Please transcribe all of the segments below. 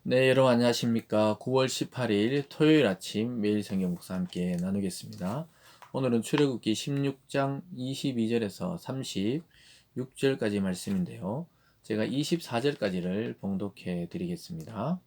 네, 여러분 안녕하십니까? 9월 18일 토요일 아침 매일 성경 묵상 함께 나누겠습니다. 오늘은 출애굽기 16장 22절에서 36절까지 말씀인데요. 제가 24절까지를 봉독해 드리겠습니다.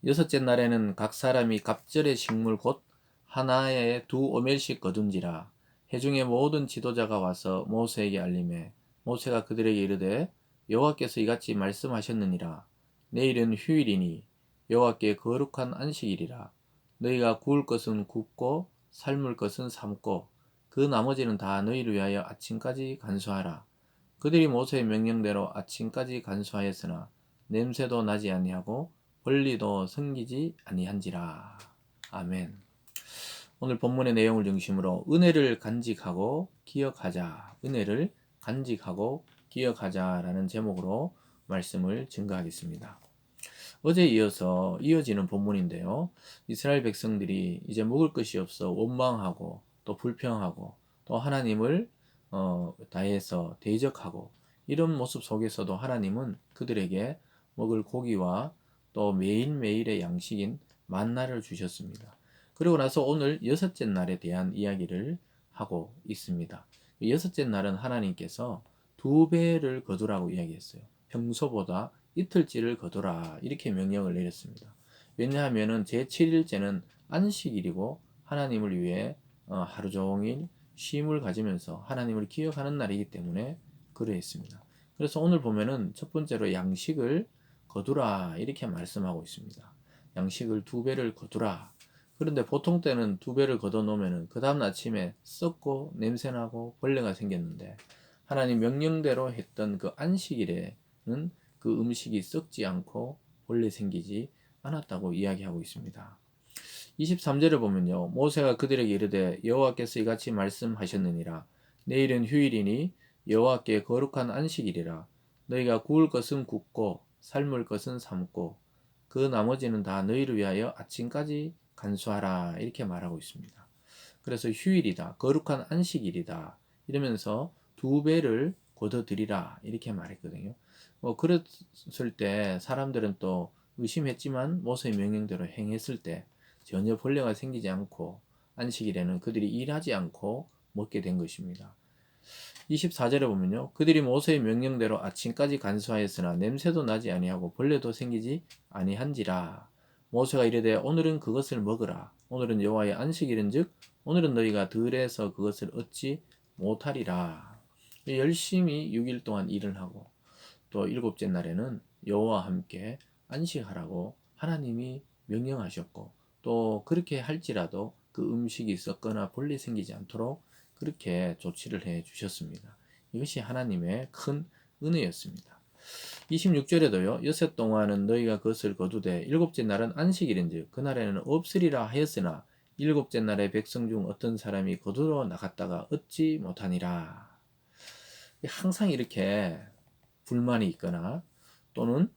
여섯째 날에는 각 사람이 갑절의 식물 곧 하나에 두 오멜씩 거둔지라. 회중의 모든 지도자가 와서 모세에게 알림해 모세가 그들에게 이르되 여호와께서 이같이 말씀하셨느니라. 내일은 휴일이니 여호와께 거룩한 안식일이라. 너희가 구울 것은 굽고 삶을 것은 삶고 그 나머지는 다 너희를 위하여 아침까지 간수하라. 그들이 모세의 명령대로 아침까지 간수하였으나 냄새도 나지 아니하고 권리도 생기지 아니한지라. 아멘. 오늘 본문의 내용을 중심으로 은혜를 간직하고 기억하자. 은혜를 간직하고 기억하자라는 제목으로 말씀을 증거하겠습니다. 어제 이어서 이어지는 본문인데요. 이스라엘 백성들이 이제 먹을 것이 없어 원망하고 또 불평하고 또 하나님을 다해서 대적하고 이런 모습 속에서도 하나님은 그들에게 먹을 고기와 또 매일매일의 양식인 만나를 주셨습니다. 그리고 나서 오늘 여섯째 날에 대한 이야기를 하고 있습니다. 여섯째 날은 하나님께서 두 배를 거두라고 이야기했어요. 평소보다 이틀째를 거두라 이렇게 명령을 내렸습니다. 왜냐하면 제7일째는 안식일이고 하나님을 위해 하루 종일 쉼을 가지면서 하나님을 기억하는 날이기 때문에 그러했습니다. 그래서 오늘 보면은 첫 번째로 양식을 거두라 이렇게 말씀하고 있습니다. 양식을 두 배를 거두라. 그런데 보통 때는 두 배를 걷어 놓으면은 그 다음 아침에 썩고 냄새나고 벌레가 생겼는데 하나님 명령대로 했던 그 안식일에는 그 음식이 썩지 않고 벌레 생기지 않았다고 이야기하고 있습니다. 23절을 보면요. 모세가 그들에게 이르되 여호와께서 이같이 말씀하셨느니라. 내일은 휴일이니 여호와께 거룩한 안식일이라. 너희가 구울 것은 굽고 삶을 것은 삶고 그 나머지는 다 너희를 위하여 아침까지 간수하라 이렇게 말하고 있습니다. 그래서 휴일이다. 거룩한 안식일이다. 이러면서 두 배를 거둬들이라 이렇게 말했거든요. 그랬을 때 사람들은 또 의심했지만 모세의 명령대로 행했을 때 전혀 벌레가 생기지 않고 안식일에는 그들이 일하지 않고 먹게 된 것입니다. 24절에 보면요. 그들이 모세의 명령대로 아침까지 간수하였으나 냄새도 나지 아니하고 벌레도 생기지 아니한지라. 모세가 이르되 오늘은 그것을 먹으라. 오늘은 여호와의 안식일인즉 오늘은 너희가 들에서 그것을 얻지 못하리라. 열심히 6일 동안 일을 하고 또 일곱째 날에는 여호와와 함께 안식하라고 하나님이 명령하셨고 또 그렇게 할지라도 그 음식이 썩거나 벌레 생기지 않도록 그렇게 조치를 해 주셨습니다. 이것이 하나님의 큰 은혜였습니다. 26절에도요. 여섯 동안은 너희가 그것을 거두되 일곱째 날은 안식일인즉 그날에는 없으리라 하였으나 일곱째 날에 백성 중 어떤 사람이 거두러 나갔다가 얻지 못하니라. 항상 이렇게 불만이 있거나 또는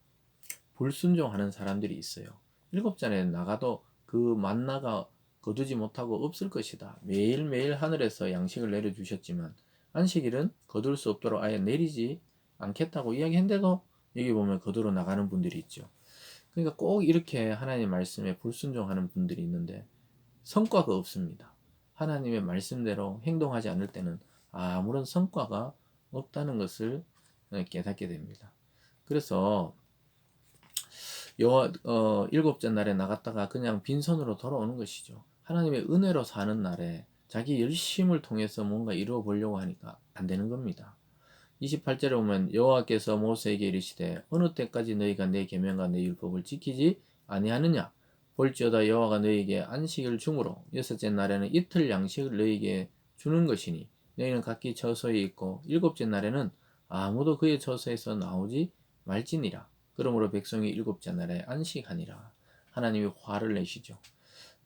불순종하는 사람들이 있어요. 일곱째 날에 나가도 그 만나가 거두지 못하고 없을 것이다. 매일매일 하늘에서 양식을 내려주셨지만 안식일은 거둘 수 없도록 아예 내리지 않겠다고 이야기했는데도 여기 보면 거두러 나가는 분들이 있죠. 그러니까 꼭 이렇게 하나님의 말씀에 불순종하는 분들이 있는데 성과가 없습니다. 하나님의 말씀대로 행동하지 않을 때는 아무런 성과가 없다는 것을 깨닫게 됩니다. 그래서 일곱째 날에 나갔다가 그냥 빈손으로 돌아오는 것이죠. 하나님의 은혜로 사는 날에 자기 열심을 통해서 뭔가 이루어 보려고 하니까 안 되는 겁니다. 28절에 보면 여호와께서 모세에게 이르시되 어느 때까지 너희가 내 계명과 내 율법을 지키지 아니하느냐 볼지어다 여호와가 너희에게 안식일 중으로 여섯째 날에는 이틀 양식을 너희에게 주는 것이니 너희는 각기 처소에 있고 일곱째 날에는 아무도 그의 처소에서 나오지 말지니라. 그러므로 백성이 일곱째 날에 안식하니라. 하나님이 화를 내시죠.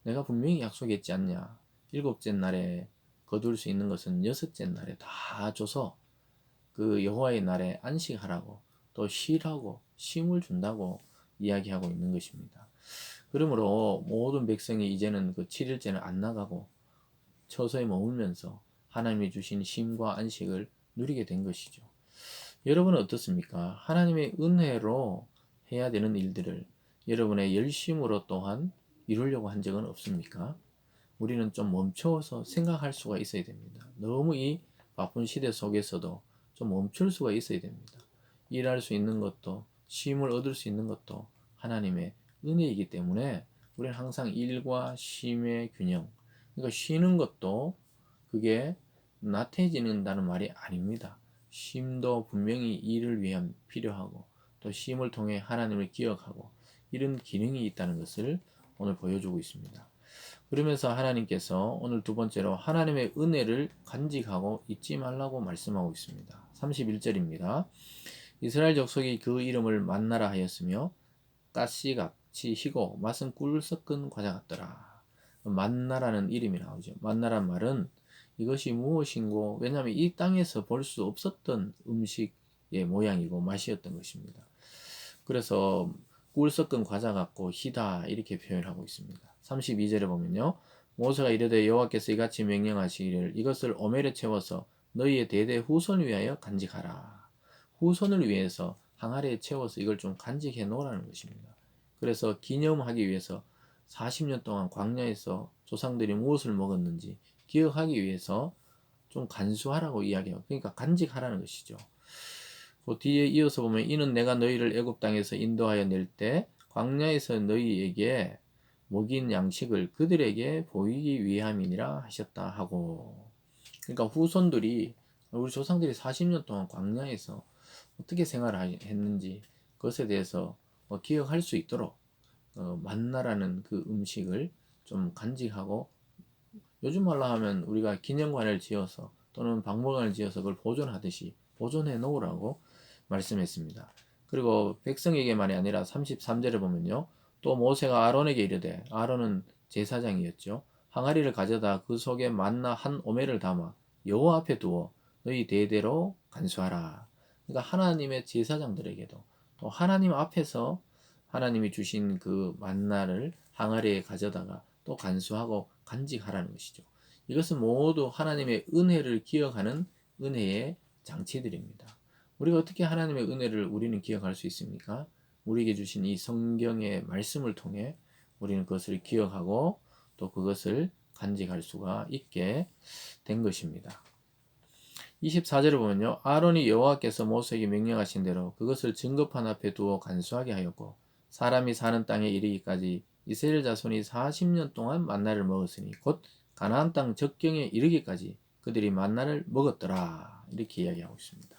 내가 분명히 약속했지 않냐. 일곱째 날에 거둘 수 있는 것은 여섯째 날에 다 줘서 그 여호와의 날에 안식하라고 또 쉬라고 쉼을 준다고 이야기하고 있는 것입니다. 그러므로 모든 백성이 이제는 그 7일째는 안 나가고 처소에 머물면서 하나님이 주신 쉼과 안식을 누리게 된 것이죠. 여러분은 어떻습니까? 하나님의 은혜로 해야 되는 일들을 여러분의 열심으로 또한 이루려고 한 적은 없습니까? 우리는 좀 멈춰서 생각할 수가 있어야 됩니다. 너무 이 바쁜 시대 속에서도 좀 멈출 수가 있어야 됩니다. 일할 수 있는 것도, 쉼을 얻을 수 있는 것도 하나님의 은혜이기 때문에 우리는 항상 일과 쉼의 균형, 그러니까 쉬는 것도 그게 나태해지는다는 말이 아닙니다. 쉼도 분명히 일을 위한 필요하고, 또 쉼을 통해 하나님을 기억하고, 이런 기능이 있다는 것을 오늘 보여주고 있습니다. 그러면서 하나님께서 오늘 두 번째로 하나님의 은혜를 간직하고 잊지 말라고 말씀하고 있습니다. 31절입니다. 이스라엘 족속이 그 이름을 만나라 하였으며 가시같이 희고 맛은 꿀 섞은 과자 같더라. 만나라는 이름이 나오죠. 만나란 말은 이것이 무엇인고, 왜냐하면 이 땅에서 볼 수 없었던 음식의 모양이고 맛이었던 것입니다. 그래서 꿀 섞은 과자 같고 희다 이렇게 표현하고 있습니다. 32절에 보면요, 모세가 이르되 여호와께서 이같이 명령하시기를 이것을 오멜에 채워서 너희의 대대 후손 위하여 간직하라. 후손을 위해서 항아리에 채워서 이걸 좀 간직해 놓으라는 것입니다. 그래서 기념하기 위해서 40년 동안 광야에서 조상들이 무엇을 먹었는지 기억하기 위해서 좀 간수하라고 이야기해요. 그러니까 간직하라는 것이죠. 그 뒤에 이어서 보면 이는 내가 너희를 애굽 땅에서 인도하여 낼 때 광야에서 너희에게 먹인 양식을 그들에게 보이기 위함이니라 하셨다 하고, 그러니까 후손들이 우리 조상들이 40년 동안 광야에서 어떻게 생활을 했는지 그것에 대해서 기억할 수 있도록 만나라는 그 음식을 좀 간직하고, 요즘 말로 하면 우리가 기념관을 지어서 또는 박물관을 지어서 그걸 보존하듯이 보존해 놓으라고 말씀했습니다. 그리고 백성에게만이 아니라 33절에 보면요, 또 모세가 아론에게 이르되, 아론은 제사장이었죠, 항아리를 가져다 그 속에 만나 한 오멜을 담아 여호와 앞에 두어 너희 대대로 간수하라. 그러니까 하나님의 제사장들에게도 또 하나님 앞에서 하나님이 주신 그 만나를 항아리에 가져다가 또 간수하고 간직하라는 것이죠. 이것은 모두 하나님의 은혜를 기억하는 은혜의 장치들입니다. 우리가 어떻게 하나님의 은혜를 우리는 기억할 수 있습니까? 우리에게 주신 이 성경의 말씀을 통해 우리는 그것을 기억하고 또 그것을 간직할 수가 있게 된 것입니다. 24절을 보면요, 아론이 여호와께서 모세에게 명령하신 대로 그것을 증거판 앞에 두어 간수하게 하였고 사람이 사는 땅에 이르기까지 이스라엘 자손이 40년 동안 만나를 먹었으니 곧 가나안 땅 적경에 이르기까지 그들이 만나를 먹었더라. 이렇게 이야기하고 있습니다.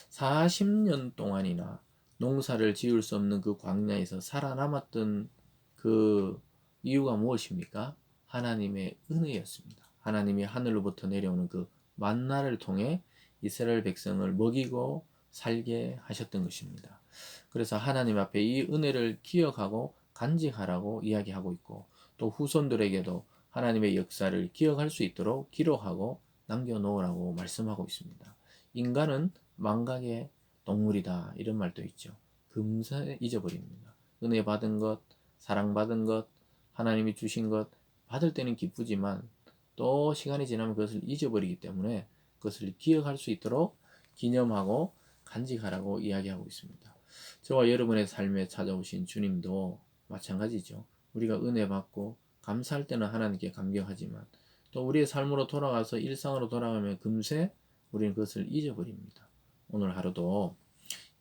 40년 동안이나 농사를 지을 수 없는 그 광야에서 살아남았던 그 이유가 무엇입니까? 하나님의 은혜였습니다. 하나님이 하늘로부터 내려오는 그 만나를 통해 이스라엘 백성을 먹이고 살게 하셨던 것입니다. 그래서 하나님 앞에 이 은혜를 기억하고 간직하라고 이야기하고 있고, 또 후손들에게도 하나님의 역사를 기억할 수 있도록 기록하고 남겨놓으라고 말씀하고 있습니다. 인간은 망각의 동물이다 이런 말도 있죠. 금세 잊어버립니다. 은혜 받은 것, 사랑받은 것, 하나님이 주신 것 받을 때는 기쁘지만 또 시간이 지나면 그것을 잊어버리기 때문에 그것을 기억할 수 있도록 기념하고 간직하라고 이야기하고 있습니다. 저와 여러분의 삶에 찾아오신 주님도 마찬가지죠. 우리가 은혜 받고 감사할 때는 하나님께 감격하지만 또 우리의 삶으로 돌아가서 일상으로 돌아가면 금세 우리는 그것을 잊어버립니다. 오늘 하루도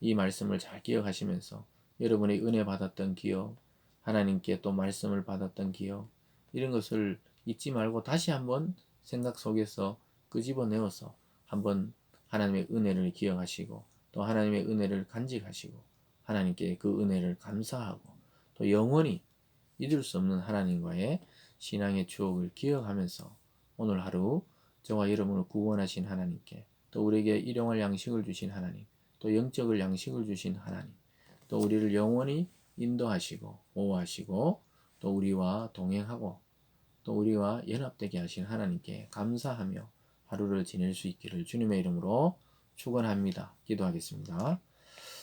이 말씀을 잘 기억하시면서 여러분이 은혜 받았던 기억, 하나님께 또 말씀을 받았던 기억, 이런 것을 잊지 말고 다시 한번 생각 속에서 끄집어내어서 한번 하나님의 은혜를 기억하시고 또 하나님의 은혜를 간직하시고 하나님께 그 은혜를 감사하고 또 영원히 잊을 수 없는 하나님과의 신앙의 추억을 기억하면서 오늘 하루 저와 여러분을 구원하신 하나님께, 또 우리에게 일용할 양식을 주신 하나님, 또 영적을 양식을 주신 하나님, 또 우리를 영원히 인도하시고 보호하시고 또 우리와 동행하고 또 우리와 연합되게 하신 하나님께 감사하며 하루를 지낼 수 있기를 주님의 이름으로 축원합니다. 기도하겠습니다.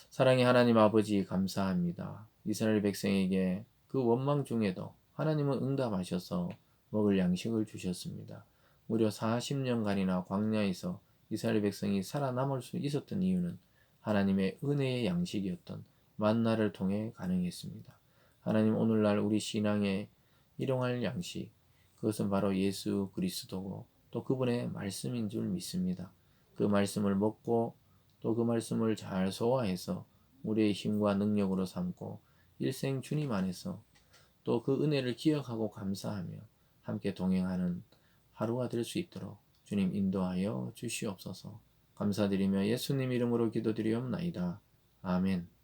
사랑의 하나님 아버지, 감사합니다. 이스라엘 백성에게 그 원망 중에도 하나님은 응답하셔서 먹을 양식을 주셨습니다. 무려 40년간이나 광야에서 이스라엘 백성이 살아남을 수 있었던 이유는 하나님의 은혜의 양식이었던 만나를 통해 가능했습니다. 하나님, 오늘날 우리 신앙에 일용할 양식, 그것은 바로 예수 그리스도고 또 그분의 말씀인 줄 믿습니다. 그 말씀을 먹고 또 그 말씀을 잘 소화해서 우리의 힘과 능력으로 삼고 일생 주님 안에서 또 그 은혜를 기억하고 감사하며 함께 동행하는 하루가 될 수 있도록 주님 인도하여 주시옵소서. 감사드리며 예수님 이름으로 기도드리옵나이다. 아멘.